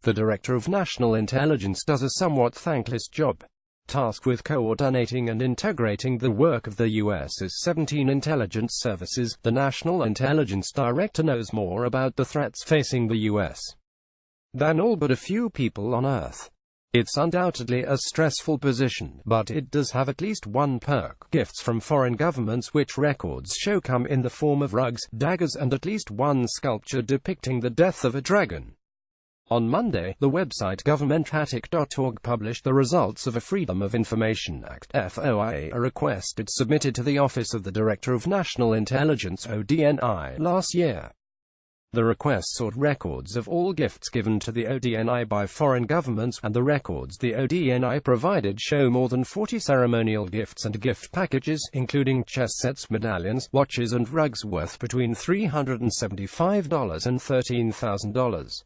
The Director of National Intelligence does a somewhat thankless job, tasked with coordinating and integrating the work of the U.S.'s 17 intelligence services. The National Intelligence Director knows more about the threats facing the U.S. than all but a few people on Earth. It's undoubtedly a stressful position, but it does have at least one perk: gifts from foreign governments, which records show come in the form of rugs, daggers, and at least one sculpture depicting the death of a dragon. On Monday, the website governmentattic.org published the results of a Freedom of Information Act (FOIA) request it submitted to the Office of the Director of National Intelligence (ODNI) last year. The request sought records of all gifts given to the ODNI by foreign governments, and the records the ODNI provided show more than 40 ceremonial gifts and gift packages, including chess sets, medallions, watches, and rugs worth between $375 and $13,000.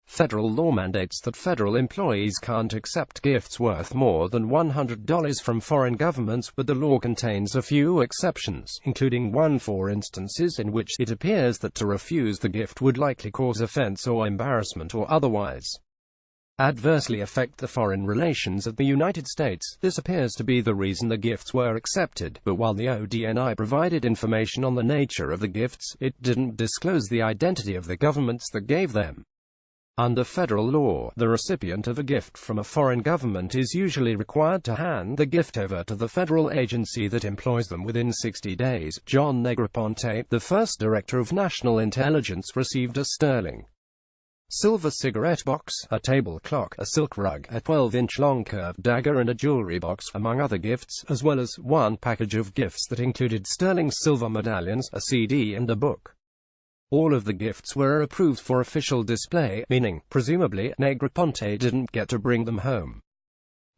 Federal law mandates that federal employees can't accept gifts worth more than $100 from foreign governments, but the law contains a few exceptions, including one for instances in which it appears that to refuse the gift would likely cause offense or embarrassment or otherwise adversely affect the foreign relations of the United States. This appears to be the reason the gifts were accepted, but while the ODNI provided information on the nature of the gifts, it didn't disclose the identity of the governments that gave them. Under federal law, the recipient of a gift from a foreign government is usually required to hand the gift over to the federal agency that employs them within 60 days. John Negroponte, the first Director of National Intelligence, received a sterling silver cigarette box, a table clock, a silk rug, a 12-inch long curved dagger, and a jewelry box, among other gifts, as well as one package of gifts that included sterling silver medallions, a CD, and a book. All of the gifts were approved for official display, meaning, presumably, Negroponte didn't get to bring them home.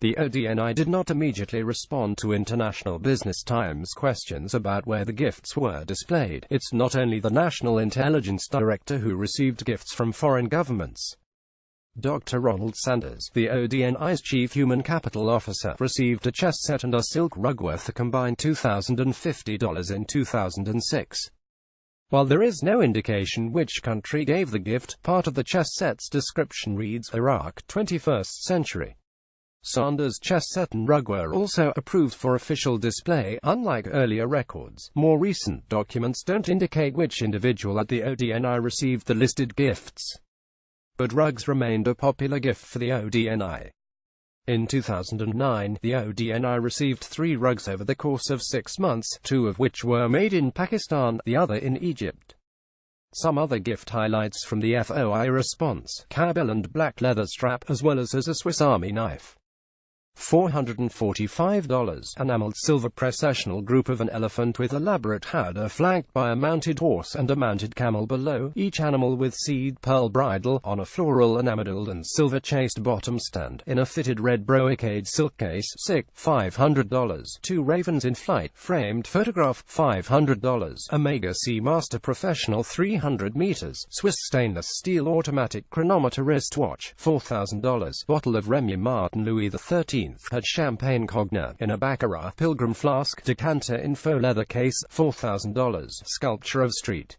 The ODNI did not immediately respond to International Business Times questions about where the gifts were displayed. It's not only the National Intelligence Director who received gifts from foreign governments. Dr. Ronald Sanders, the ODNI's Chief Human Capital Officer, received a chess set and a silk rug worth a combined $2,050 in 2006. While there is no indication which country gave the gift, part of the chess set's description reads, Iraq, 21st century. Sanders' chess set and rug were also approved for official display. Unlike earlier records, more recent documents don't indicate which individual at the ODNI received the listed gifts. But rugs remained a popular gift for the ODNI. In 2009, the ODNI received 3 rugs over the course of 6 months, 2 of which were made in Pakistan, the other in Egypt. Some other gift highlights from the FOI response: cowbell and black leather strap, as well as a Swiss Army knife. $445. Enameled silver processional group of an elephant with elaborate howdah flanked by a mounted horse and a mounted camel below, each animal with seed pearl bridle, on a floral enameled and silver chased bottom stand, in a fitted red brocade silk case. Sick, $500. 2 ravens in flight, framed photograph, $500. Omega Seamaster Professional 300 meters, Swiss stainless steel automatic chronometer wristwatch, $4,000. Bottle of Remy Martin Louis XIII had champagne cognac in a baccarat pilgrim flask, decanter in faux leather case, $4,000. Sculpture of Street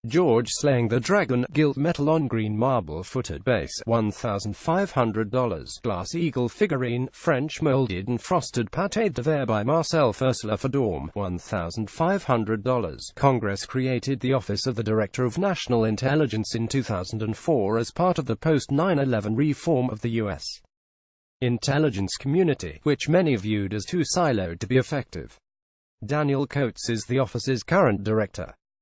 George slaying the dragon, gilt metal on green marble footed base, $1,500. Glass eagle figurine, French molded and frosted pâté de verre by Marcel Ursula Fadorme, $1,500. Congress created the Office of the Director of National Intelligence in 2004 as part of the post-9/11 reform of the U.S. intelligence community, which many viewed as too siloed to be effective. Daniel Coates is the office's current director.